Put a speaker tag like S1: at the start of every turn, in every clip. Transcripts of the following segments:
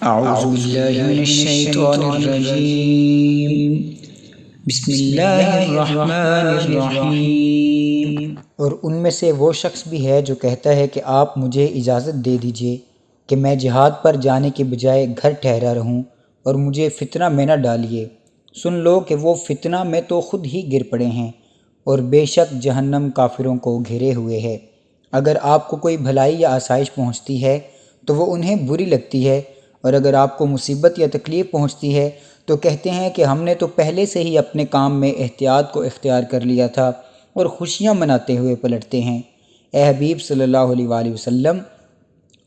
S1: اعوذ باللہ من الشیطان الرجیم بسم اللہ الرحمن الرحیم۔
S2: اور ان میں سے وہ شخص بھی ہے جو کہتا ہے کہ آپ مجھے اجازت دے دیجئے کہ میں جہاد پر جانے کے بجائے گھر ٹھہرا رہوں اور مجھے فتنہ میں نہ ڈالیے۔ سن لو کہ وہ فتنہ میں تو خود ہی گر پڑے ہیں، اور بے شک جہنم کافروں کو گھیرے ہوئے ہے۔ اگر آپ کو کوئی بھلائی یا آسائش پہنچتی ہے تو وہ انہیں بری لگتی ہے، اور اگر آپ کو مصیبت یا تکلیف پہنچتی ہے تو کہتے ہیں کہ ہم نے تو پہلے سے ہی اپنے کام میں احتیاط کو اختیار کر لیا تھا، اور خوشیاں مناتے ہوئے پلٹتے ہیں۔ اے حبیب صلی اللہ علیہ وآلہ وسلم،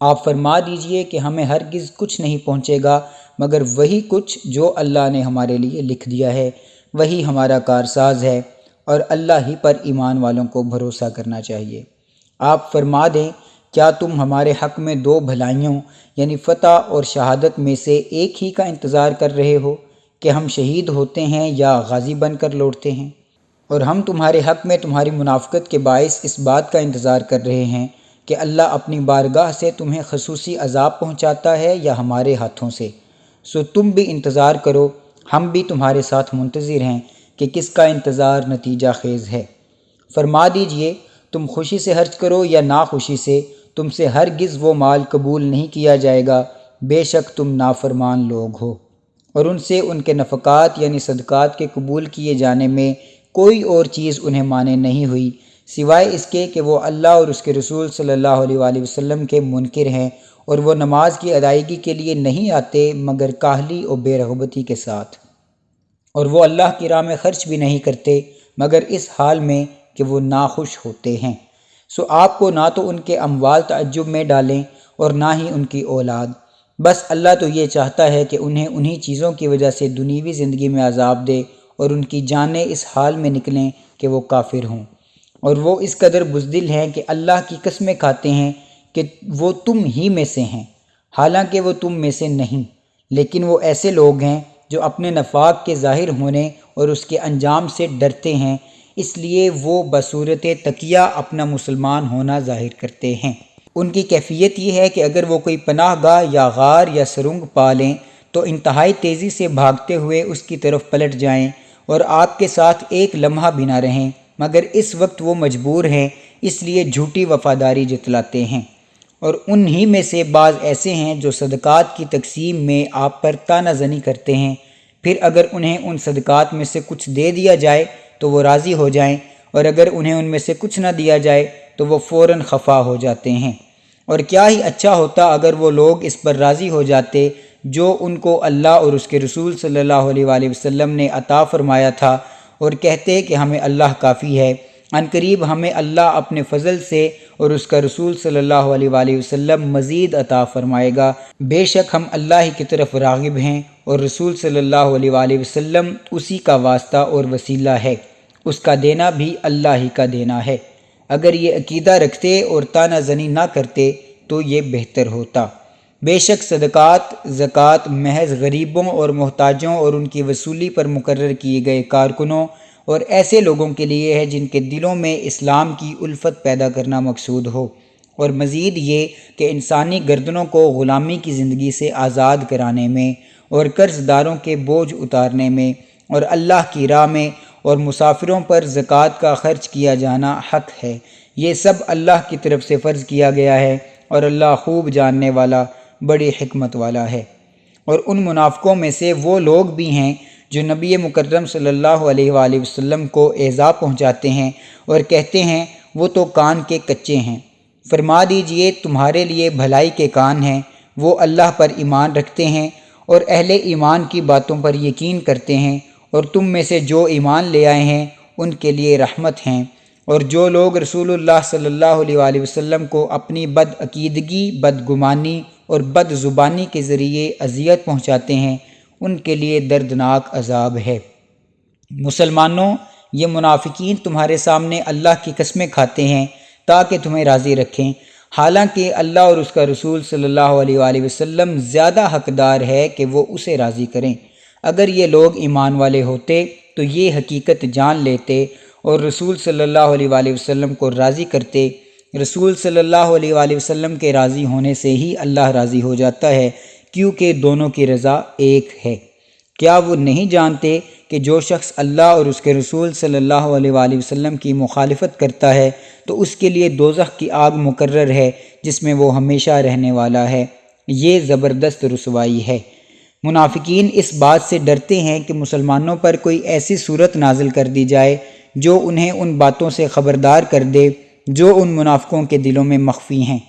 S2: آپ فرما دیجئے کہ ہمیں ہرگز کچھ نہیں پہنچے گا مگر وہی کچھ جو اللہ نے ہمارے لیے لکھ دیا ہے، وہی ہمارا کارساز ہے، اور اللہ ہی پر ایمان والوں کو بھروسہ کرنا چاہیے۔ آپ فرما دیں، کیا تم ہمارے حق میں دو بھلائیوں یعنی فتح اور شہادت میں سے ایک ہی کا انتظار کر رہے ہو کہ ہم شہید ہوتے ہیں یا غازی بن کر لوٹتے ہیں؟ اور ہم تمہارے حق میں تمہاری منافقت کے باعث اس بات کا انتظار کر رہے ہیں کہ اللہ اپنی بارگاہ سے تمہیں خصوصی عذاب پہنچاتا ہے یا ہمارے ہاتھوں سے۔ سو تم بھی انتظار کرو، ہم بھی تمہارے ساتھ منتظر ہیں کہ کس کا انتظار نتیجہ خیز ہے۔ فرما دیجئے، تم خوشی سے خرچ کرو یا ناخوشی سے، تم سے ہرگز وہ مال قبول نہیں کیا جائے گا، بے شک تم نافرمان لوگ ہو۔ اور ان سے ان کے نفقات یعنی صدقات کے قبول کیے جانے میں کوئی اور چیز انہیں مانع نہیں ہوئی سوائے اس کے کہ وہ اللہ اور اس کے رسول صلی اللہ علیہ وآلہ وسلم کے منکر ہیں، اور وہ نماز کی ادائیگی کے لیے نہیں آتے مگر کاہلی اور بے رغبتی کے ساتھ، اور وہ اللہ کی راہ میں خرچ بھی نہیں کرتے مگر اس حال میں کہ وہ ناخوش ہوتے ہیں۔ سو آپ کو نہ تو ان کے اموال تعجب میں ڈالیں اور نہ ہی ان کی اولاد، بس اللہ تو یہ چاہتا ہے کہ انہیں انہی چیزوں کی وجہ سے دنیوی زندگی میں عذاب دے اور ان کی جانیں اس حال میں نکلیں کہ وہ کافر ہوں، اور وہ اس قدر بزدل ہیں کہ اللہ کی قسمیں کھاتے ہیں کہ وہ تم ہی میں سے ہیں، حالانکہ وہ تم میں سے نہیں، لیکن وہ ایسے لوگ ہیں جو اپنے نفاق کے ظاہر ہونے اور اس کے انجام سے ڈرتے ہیں، اس لیے وہ بصورت تقیہ اپنا مسلمان ہونا ظاہر کرتے ہیں۔ ان کی کیفیت یہ ہے کہ اگر وہ کوئی پناہ گاہ یا غار یا سرنگ پا لیں تو انتہائی تیزی سے بھاگتے ہوئے اس کی طرف پلٹ جائیں اور آپ کے ساتھ ایک لمحہ بھی نہ رہیں، مگر اس وقت وہ مجبور ہیں، اس لیے جھوٹی وفاداری جتلاتے ہیں۔ اور انہی میں سے بعض ایسے ہیں جو صدقات کی تقسیم میں آپ پر طعنہ زنی کرتے ہیں، پھر اگر انہیں ان صدقات میں سے کچھ دے دیا جائے تو وہ راضی ہو جائیں، اور اگر انہیں ان میں سے کچھ نہ دیا جائے تو وہ فوراً خفا ہو جاتے ہیں۔ اور کیا ہی اچھا ہوتا اگر وہ لوگ اس پر راضی ہو جاتے جو ان کو اللہ اور اس کے رسول صلی اللہ علیہ وآلہ وسلم نے عطا فرمایا تھا، اور کہتے کہ ہمیں اللہ کافی ہے، عنقریب ہمیں اللہ اپنے فضل سے اور اس کا رسول صلی اللہ علیہ وآلہ وسلم مزید عطا فرمائے گا، بے شک ہم اللہ ہی کی طرف راغب ہیں، اور رسول صلی اللہ علیہ وآلہ وسلم اسی کا واسطہ اور وسیلہ ہے، اس کا دینا بھی اللہ ہی کا دینا ہے۔ اگر یہ عقیدہ رکھتے اور طعنہ زنی نہ کرتے تو یہ بہتر ہوتا۔ بے شک صدقات، زکوٰۃ محض غریبوں اور محتاجوں اور ان کی وصولی پر مقرر کیے گئے کارکنوں اور ایسے لوگوں کے لیے ہے جن کے دلوں میں اسلام کی الفت پیدا کرنا مقصود ہو، اور مزید یہ کہ انسانی گردنوں کو غلامی کی زندگی سے آزاد کرانے میں اور قرض داروں کے بوجھ اتارنے میں اور اللہ کی راہ میں اور مسافروں پر زکوٰۃ کا خرچ کیا جانا حق ہے۔ یہ سب اللہ کی طرف سے فرض کیا گیا ہے، اور اللہ خوب جاننے والا، بڑی حکمت والا ہے۔ اور ان منافقوں میں سے وہ لوگ بھی ہیں جو نبی مکرم صلی اللہ علیہ وآلہ وسلم کو ایذا پہنچاتے ہیں اور کہتے ہیں وہ تو کان کے کچے ہیں۔ فرما دیجئے، تمہارے لیے بھلائی کے کان ہیں، وہ اللہ پر ایمان رکھتے ہیں اور اہل ایمان کی باتوں پر یقین کرتے ہیں، اور تم میں سے جو ایمان لے آئے ہیں ان کے لیے رحمت ہیں۔ اور جو لوگ رسول اللہ صلی اللہ علیہ وآلہ وسلم کو اپنی بدعقیدگی، بدگمانی اور بد زبانی کے ذریعے اذیت پہنچاتے ہیں، ان کے لیے دردناک عذاب ہے۔ مسلمانوں، یہ منافقین تمہارے سامنے اللہ کی قسمیں کھاتے ہیں تاکہ تمہیں راضی رکھیں، حالانکہ اللہ اور اس کا رسول صلی اللہ علیہ وآلہ وسلم زیادہ حقدار ہے کہ وہ اسے راضی کریں۔ اگر یہ لوگ ایمان والے ہوتے تو یہ حقیقت جان لیتے اور رسول صلی اللہ علیہ وآلہ وسلم کو راضی کرتے۔ رسول صلی اللہ علیہ وآلہ وسلم کے راضی ہونے سے ہی اللہ راضی ہو جاتا ہے، کیونکہ دونوں کی رضا ایک ہے۔ کیا وہ نہیں جانتے کہ جو شخص اللہ اور اس کے رسول صلی اللہ علیہ وآلہ وسلم کی مخالفت کرتا ہے تو اس کے لیے دوزخ کی آگ مقرر ہے جس میں وہ ہمیشہ رہنے والا ہے۔ یہ زبردست رسوائی ہے۔ منافقین اس بات سے ڈرتے ہیں کہ مسلمانوں پر کوئی ایسی صورت نازل کر دی جائے جو انہیں ان باتوں سے خبردار کر دے جو ان منافقوں کے دلوں میں مخفی ہیں۔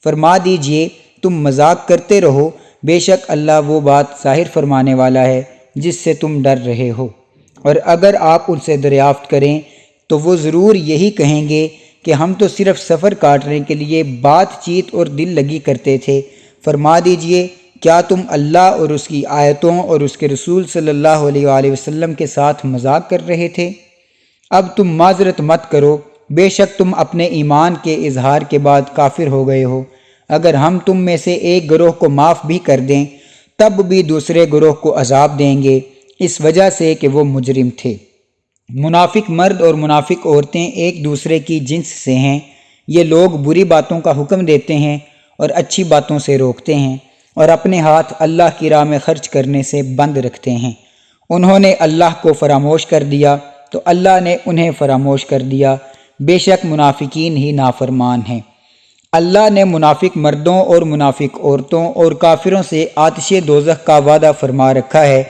S2: فرما دیجئے تم مذاق کرتے رہو، بے شک اللہ وہ بات ظاہر فرمانے والا ہے جس سے تم ڈر رہے ہو۔ اور اگر آپ ان سے دریافت کریں تو وہ ضرور یہی کہیں گے کہ ہم تو صرف سفر کاٹنے کے لیے بات چیت اور دل لگی کرتے تھے۔ فرما دیجئے کیا تم اللہ اور اس کی آیتوں اور اس کے رسول صلی اللہ علیہ وآلہ وسلم کے ساتھ مذاق کر رہے تھے؟ اب تم معذرت مت کرو، بے شک تم اپنے ایمان کے اظہار کے بعد کافر ہو گئے ہو۔ اگر ہم تم میں سے ایک گروہ کو معاف بھی کر دیں تب بھی دوسرے گروہ کو عذاب دیں گے اس وجہ سے کہ وہ مجرم تھے۔ منافق مرد اور منافق عورتیں ایک دوسرے کی جنس سے ہیں۔ یہ لوگ بری باتوں کا حکم دیتے ہیں اور اچھی باتوں سے روکتے ہیں اور اپنے ہاتھ اللہ کی راہ میں خرچ کرنے سے بند رکھتے ہیں۔ انہوں نے اللہ کو فراموش کر دیا تو اللہ نے انہیں فراموش کر دیا، بے شک منافقین ہی نافرمان ہیں۔ اللہ نے منافق مردوں اور منافق عورتوں اور کافروں سے آتش دوزخ کا وعدہ فرما رکھا ہے،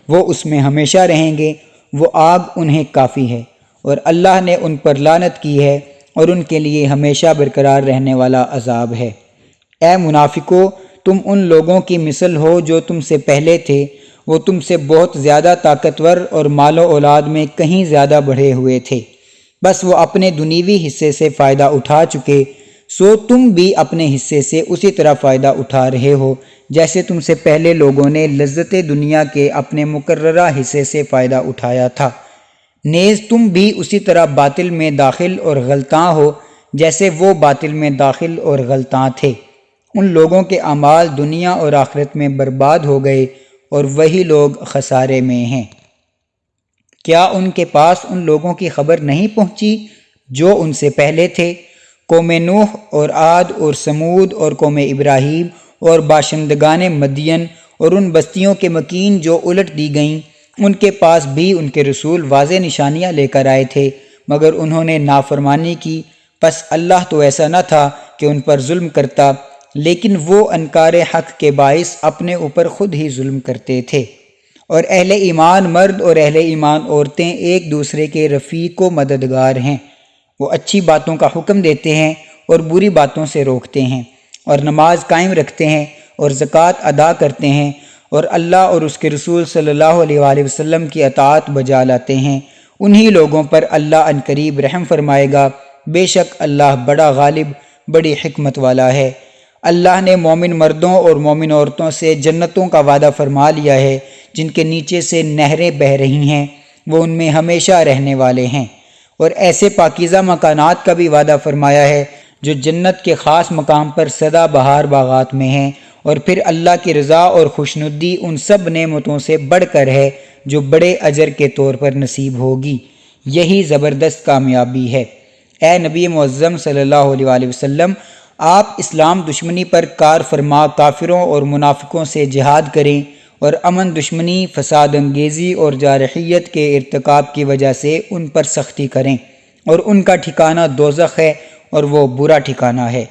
S2: وہ اس میں ہمیشہ رہیں گے، وہ آگ انہیں کافی ہے، اور اللہ نے ان پر لعنت کی ہے اور ان کے لیے ہمیشہ برقرار رہنے والا عذاب ہے۔ اے منافقو، تم ان لوگوں کی مثل ہو جو تم سے پہلے تھے، وہ تم سے بہت زیادہ طاقتور اور مال و اولاد میں کہیں زیادہ بڑھے ہوئے تھے، بس وہ اپنے دنیوی حصے سے فائدہ اٹھا چکے، سو تم بھی اپنے حصے سے اسی طرح فائدہ اٹھا رہے ہو جیسے تم سے پہلے لوگوں نے لذت دنیا کے اپنے مقررہ حصے سے فائدہ اٹھایا تھا۔ نیز تم بھی اسی طرح باطل میں داخل اور غلطاں ہو جیسے وہ باطل میں داخل اور غلطاں تھے۔ ان لوگوں کے اعمال دنیا اور آخرت میں برباد ہو گئے اور وہی لوگ خسارے میں ہیں۔ کیا ان کے پاس ان لوگوں کی خبر نہیں پہنچی جو ان سے پہلے تھے؟ قوم نوح اور عاد اور سمود اور قوم ابراہیم اور باشندگان مدین اور ان بستیوں کے مکین جو الٹ دی گئیں، ان کے پاس بھی ان کے رسول واضح نشانیاں لے کر آئے تھے مگر انہوں نے نافرمانی کی، پس اللہ تو ایسا نہ تھا کہ ان پر ظلم کرتا، لیکن وہ انکار حق کے باعث اپنے اوپر خود ہی ظلم کرتے تھے۔ اور اہل ایمان مرد اور اہل ایمان عورتیں ایک دوسرے کے رفیق و مددگار ہیں۔ وہ اچھی باتوں کا حکم دیتے ہیں اور بری باتوں سے روکتے ہیں، اور نماز قائم رکھتے ہیں اور زکوٰۃ ادا کرتے ہیں، اور اللہ اور اس کے رسول صلی اللہ علیہ وآلہ وسلم کی اطاعت بجا لاتے ہیں۔ انہی لوگوں پر اللہ عنقریب رحم فرمائے گا، بے شک اللہ بڑا غالب، بڑی حکمت والا ہے۔ اللہ نے مومن مردوں اور مومن عورتوں سے جنتوں کا وعدہ فرما لیا ہے جن کے نیچے سے نہریں بہہ رہی ہیں، وہ ان میں ہمیشہ رہنے والے ہیں۔ اور ایسے پاکیزہ مکانات کا بھی وعدہ فرمایا ہے جو جنت کے خاص مقام پر سدا بہار باغات میں ہیں، اور پھر اللہ کی رضا اور خوشنودی ان سب نعمتوں سے بڑھ کر ہے جو بڑے اجر کے طور پر نصیب ہوگی۔ یہی زبردست کامیابی ہے۔ اے نبی معظم صلی اللہ علیہ وآلہ وسلم، آپ اسلام دشمنی پر کار فرما کافروں اور منافقوں سے جہاد کریں اور امن دشمنی، فساد انگیزی اور جارحیت کے ارتکاب کی وجہ سے ان پر سختی کریں، اور ان کا ٹھکانہ دوزخ ہے اور وہ برا ٹھکانہ ہے۔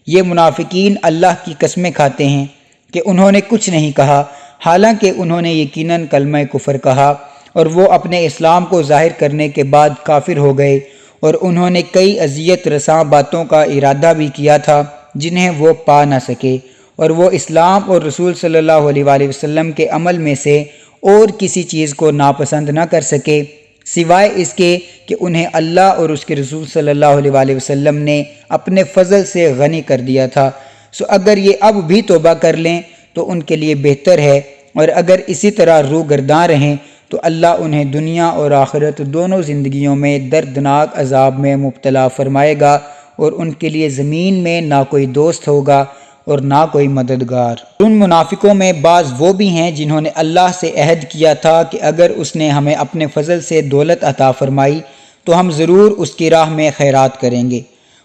S2: یہ منافقین اللہ کی قسمیں کھاتے ہیں کہ انہوں نے کچھ نہیں کہا، حالانکہ انہوں نے یقیناً کلمہ کفر کہا، اور وہ اپنے اسلام کو ظاہر کرنے کے بعد کافر ہو گئے، اور انہوں نے کئی اذیت رساں باتوں کا ارادہ بھی کیا تھا جنہیں وہ پا نہ سکے، اور وہ اسلام اور رسول صلی اللہ علیہ وآلہ وسلم کے عمل میں سے اور کسی چیز کو ناپسند نہ کر سکے سوائے اس کے کہ انہیں اللہ اور اس کے رسول صلی اللہ علیہ وآلہ وسلم نے اپنے فضل سے غنی کر دیا تھا۔ سو اگر یہ اب بھی توبہ کر لیں تو ان کے لیے بہتر ہے، اور اگر اسی طرح روگرداں رہیں تو اللہ انہیں دنیا اور آخرت دونوں زندگیوں میں دردناک عذاب میں مبتلا فرمائے گا، اور ان کے لیے زمین میں نہ کوئی دوست ہوگا اور نہ کوئی مددگار۔ ان منافقوں میں بعض وہ بھی ہیں جنہوں نے اللہ سے عہد کیا تھا کہ اگر اس نے ہمیں اپنے فضل سے دولت عطا فرمائی تو ہم ضرور اس کی راہ میں خیرات کریں گے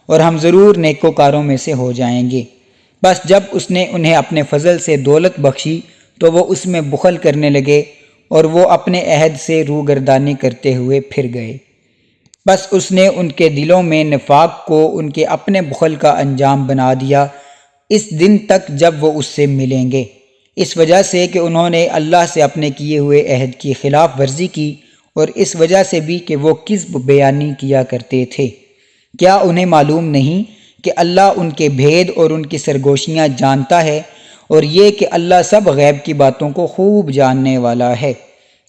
S2: اور ہم ضرور نیکوکاروں میں سے ہو جائیں گے۔ بس جب اس نے انہیں اپنے فضل سے دولت بخشی تو وہ اس میں بخل کرنے لگے اور وہ اپنے عہد سے روگردانی کرتے ہوئے پھر گئے۔ بس اس نے ان کے دلوں میں نفاق کو ان کے اپنے بخل کا انجام بنا دیا اس دن تک جب وہ اس سے ملیں گے، اس وجہ سے کہ انہوں نے اللہ سے اپنے کیے ہوئے عہد کی خلاف ورزی کی، اور اس وجہ سے بھی کہ وہ کذب بیانی کیا کرتے تھے۔ کیا انہیں معلوم نہیں کہ اللہ ان کے بھید اور ان کی سرگوشیاں جانتا ہے، اور یہ کہ اللہ سب غیب کی باتوں کو خوب جاننے والا ہے۔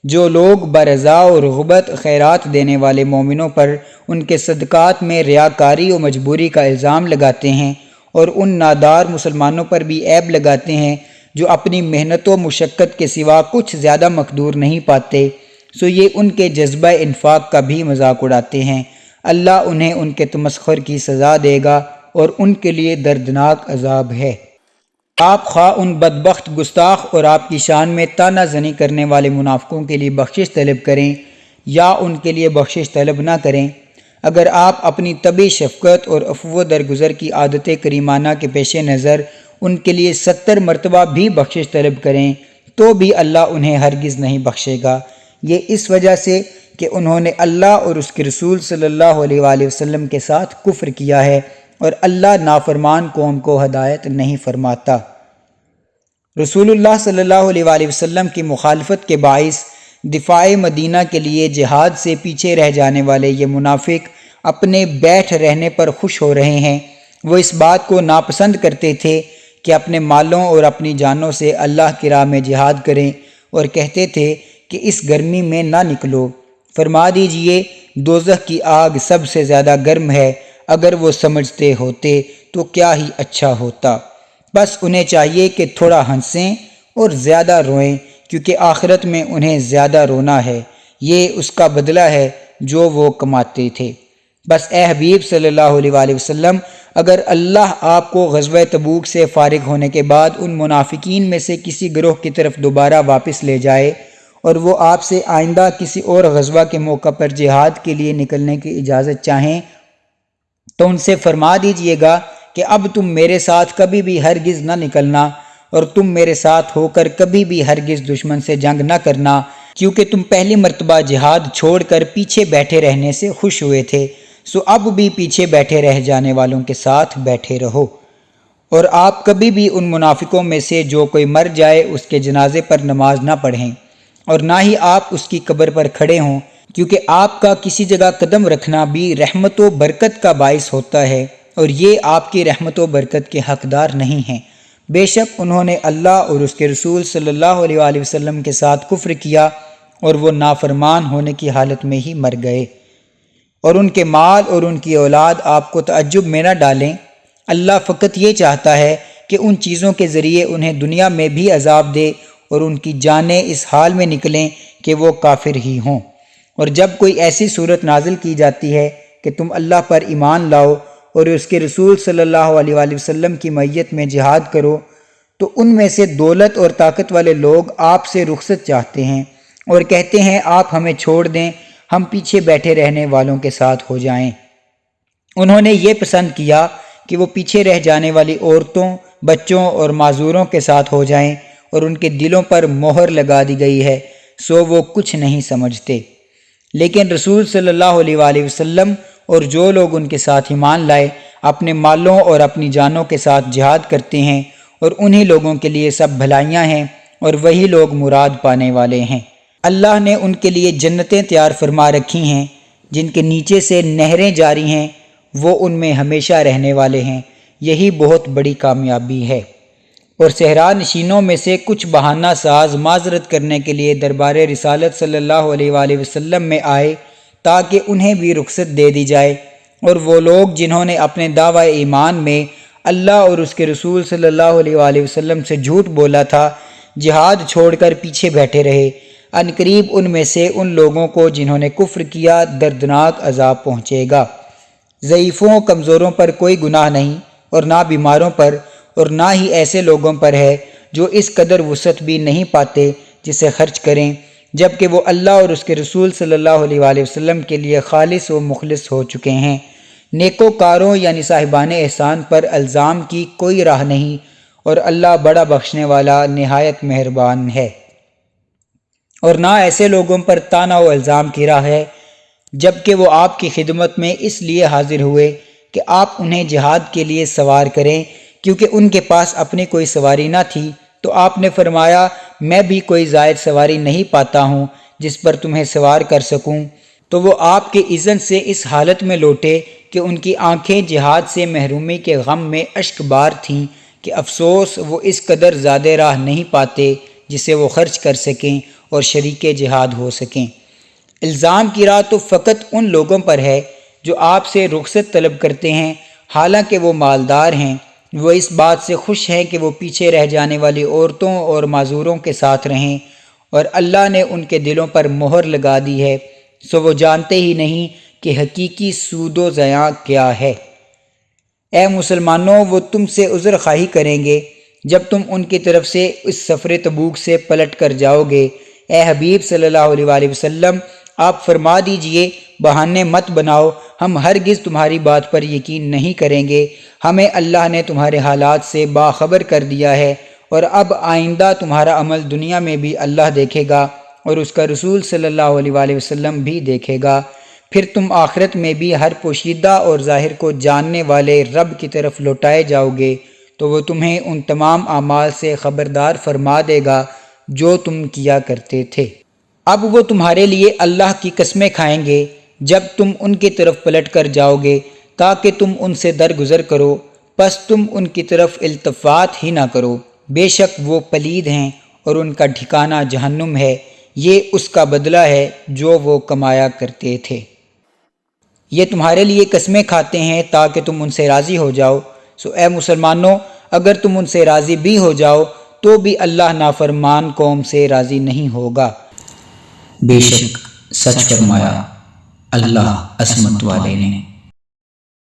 S2: جو لوگ برضا اور رغبت خیرات دینے والے مومنوں پر ان کے صدقات میں ریاکاری و مجبوری کا الزام لگاتے ہیں، اور ان نادار مسلمانوں پر بھی عیب لگاتے ہیں جو اپنی محنت و مشقت کے سوا کچھ زیادہ مقدور نہیں پاتے، سو یہ ان کے جذبہ انفاق کا بھی مذاق اڑاتے ہیں۔ اللہ انہیں ان کے تمسخر کی سزا دے گا اور ان کے لیے دردناک عذاب ہے۔ آپ خواہ ان بدبخت گستاخ اور آپ کی شان میں طعنہ زنی کرنے والے منافقوں کے لیے بخشش طلب کریں یا ان کے لیے بخشش طلب نہ کریں، اگر آپ اپنی طبعی شفقت اور عفو درگزر کی عادت کریمانہ کے پیش نظر ان کے لیے 70 مرتبہ بھی بخشش طلب کریں تو بھی اللہ انہیں ہرگز نہیں بخشے گا، یہ اس وجہ سے کہ انہوں نے اللہ اور اس کے رسول صلی اللہ علیہ وآلہ وسلم کے ساتھ کفر کیا ہے، اور اللہ نافرمان قوم کو ہدایت نہیں فرماتا۔ رسول اللہ صلی اللہ علیہ وآلہ وسلم کی مخالفت کے باعث دفاع مدینہ کے لیے جہاد سے پیچھے رہ جانے والے یہ منافق اپنے بیٹھ رہنے پر خوش ہو رہے ہیں۔ وہ اس بات کو ناپسند کرتے تھے کہ اپنے مالوں اور اپنی جانوں سے اللہ کی راہ میں جہاد کریں، اور کہتے تھے کہ اس گرمی میں نہ نکلو۔ فرما دیجئے دوزخ کی آگ سب سے زیادہ گرم ہے، اگر وہ سمجھتے ہوتے تو کیا ہی اچھا ہوتا۔ بس انہیں چاہیے کہ تھوڑا ہنسیں اور زیادہ روئیں، کیونکہ آخرت میں انہیں زیادہ رونا ہے، یہ اس کا بدلہ ہے جو وہ کماتے تھے۔ بس اے حبیب صلی اللہ علیہ وآلہ وسلم، اگر اللہ آپ کو غزوہ تبوک سے فارغ ہونے کے بعد ان منافقین میں سے کسی گروہ کی طرف دوبارہ واپس لے جائے اور وہ آپ سے آئندہ کسی اور غزوہ کے موقع پر جہاد کے لیے نکلنے کی اجازت چاہیں تو ان سے فرما دیجئے گا کہ اب تم میرے ساتھ کبھی بھی ہرگز نہ نکلنا، اور تم میرے ساتھ ہو کر کبھی بھی ہرگز دشمن سے جنگ نہ کرنا، کیونکہ تم پہلی مرتبہ جہاد چھوڑ کر پیچھے بیٹھے رہنے سے خوش ہوئے تھے، سو اب بھی پیچھے بیٹھے رہ جانے والوں کے ساتھ بیٹھے رہو۔ اور آپ کبھی بھی ان منافقوں میں سے جو کوئی مر جائے اس کے جنازے پر نماز نہ پڑھیں، اور نہ ہی آپ اس کی قبر پر کھڑے ہوں، کیونکہ آپ کا کسی جگہ قدم رکھنا بھی رحمت و برکت کا باعث ہوتا ہے، اور یہ آپ کی رحمت و برکت کے حقدار نہیں ہیں۔ بے شک انہوں نے اللہ اور اس کے رسول صلی اللہ علیہ وآلہ وسلم کے ساتھ کفر کیا، اور وہ نافرمان ہونے کی حالت میں ہی مر گئے۔ اور ان کے مال اور ان کی اولاد آپ کو تعجب میں نہ ڈالیں، اللہ فقط یہ چاہتا ہے کہ ان چیزوں کے ذریعے انہیں دنیا میں بھی عذاب دے اور ان کی جانیں اس حال میں نکلیں کہ وہ کافر ہی ہوں۔ اور جب کوئی ایسی صورت نازل کی جاتی ہے کہ تم اللہ پر ایمان لاؤ اور اس کے رسول صلی اللہ علیہ وآلہ وسلم کی معیت میں جہاد کرو، تو ان میں سے دولت اور طاقت والے لوگ آپ سے رخصت چاہتے ہیں اور کہتے ہیں آپ ہمیں چھوڑ دیں، ہم پیچھے بیٹھے رہنے والوں کے ساتھ ہو جائیں۔ انہوں نے یہ پسند کیا کہ وہ پیچھے رہ جانے والی عورتوں، بچوں اور معذوروں کے ساتھ ہو جائیں، اور ان کے دلوں پر مہر لگا دی گئی ہے، سو وہ کچھ نہیں سمجھتے۔ لیکن رسول صلی اللہ علیہ وآلہ وسلم اور جو لوگ ان کے ساتھ ایمان لائے اپنے مالوں اور اپنی جانوں کے ساتھ جہاد کرتے ہیں، اور انہی لوگوں کے لیے سب بھلائیاں ہیں، اور وہی لوگ مراد پانے والے ہیں۔ اللہ نے ان کے لیے جنتیں تیار فرما رکھی ہیں جن کے نیچے سے نہریں جاری ہیں، وہ ان میں ہمیشہ رہنے والے ہیں، یہی بہت بڑی کامیابی ہے۔ اور صحرا نشینوں میں سے کچھ بہانہ ساز معذرت کرنے کے لیے دربار رسالت صلی اللہ علیہ وآلہ وسلم میں آئے تاکہ انہیں بھی رخصت دے دی جائے، اور وہ لوگ جنہوں نے اپنے دعوی ایمان میں اللہ اور اس کے رسول صلی اللہ علیہ وآلہ وسلم سے جھوٹ بولا تھا، جہاد چھوڑ کر پیچھے بیٹھے رہے، ان قریب ان میں سے ان لوگوں کو جنہوں نے کفر کیا دردناک عذاب پہنچے گا۔ ضعیفوں کمزوروں پر کوئی گناہ نہیں، اور نہ بیماروں پر، اور نہ ہی ایسے لوگوں پر ہے جو اس قدر وسعت بھی نہیں پاتے جسے خرچ کریں، جبکہ وہ اللہ اور اس کے رسول صلی اللہ علیہ وآلہ وسلم کے لیے خالص و مخلص ہو چکے ہیں۔ نیکوکاروں یعنی صاحبان احسان پر الزام کی کوئی راہ نہیں، اور اللہ بڑا بخشنے والا نہایت مہربان ہے۔ اور نہ ایسے لوگوں پر طعنہ و الزام کی راہ ہے جبکہ وہ آپ کی خدمت میں اس لیے حاضر ہوئے کہ آپ انہیں جہاد کے لیے سوار کریں، کیونکہ ان کے پاس اپنی کوئی سواری نہ تھی، تو آپ نے فرمایا میں بھی کوئی زائد سواری نہیں پاتا ہوں جس پر تمہیں سوار کر سکوں۔ تو وہ آپ کے اذن سے اس حالت میں لوٹے کہ ان کی آنکھیں جہاد سے محرومی کے غم میں اشک بار تھیں کہ افسوس وہ اس قدر زیادہ راہ نہیں پاتے جسے وہ خرچ کر سکیں اور شریک جہاد ہو سکیں۔ الزام کی راہ تو فقط ان لوگوں پر ہے جو آپ سے رخصت طلب کرتے ہیں، حالانکہ وہ مالدار ہیں، وہ اس بات سے خوش ہیں کہ وہ پیچھے رہ جانے والی عورتوں اور معذوروں کے ساتھ رہیں، اور اللہ نے ان کے دلوں پر مہر لگا دی ہے، سو وہ جانتے ہی نہیں کہ حقیقی سود و زیاں کیا ہے۔ اے مسلمانوں، وہ تم سے عذر خواہی کریں گے جب تم ان کی طرف سے اس سفر تبوک سے پلٹ کر جاؤ گے۔ اے حبیب صلی اللہ علیہ وآلہ وسلم، آپ فرما دیجئے بہانے مت بناؤ، ہم ہرگز تمہاری بات پر یقین نہیں کریں گے، ہمیں اللہ نے تمہارے حالات سے باخبر کر دیا ہے، اور اب آئندہ تمہارا عمل دنیا میں بھی اللہ دیکھے گا اور اس کا رسول صلی اللہ علیہ وآلہ وسلم بھی دیکھے گا، پھر تم آخرت میں بھی ہر پوشیدہ اور ظاہر کو جاننے والے رب کی طرف لوٹائے جاؤ گے، تو وہ تمہیں ان تمام اعمال سے خبردار فرما دے گا جو تم کیا کرتے تھے۔ اب وہ تمہارے لیے اللہ کی قسمیں کھائیں گے جب تم ان کی طرف پلٹ کر جاؤ گے تاکہ تم ان سے درگزر کرو، پس تم ان کی طرف التفات ہی نہ کرو، بے شک وہ پلید ہیں اور ان کا ٹھکانہ جہنم ہے، یہ اس کا بدلہ ہے جو وہ کمایا کرتے تھے۔ یہ تمہارے لیے قسمیں کھاتے ہیں تاکہ تم ان سے راضی ہو جاؤ، سو اے مسلمانوں، اگر تم ان سے راضی بھی ہو جاؤ تو بھی اللہ نافرمان قوم سے راضی نہیں ہوگا۔
S1: بے شک سچ فرمایا اللہ عصمت والے نے۔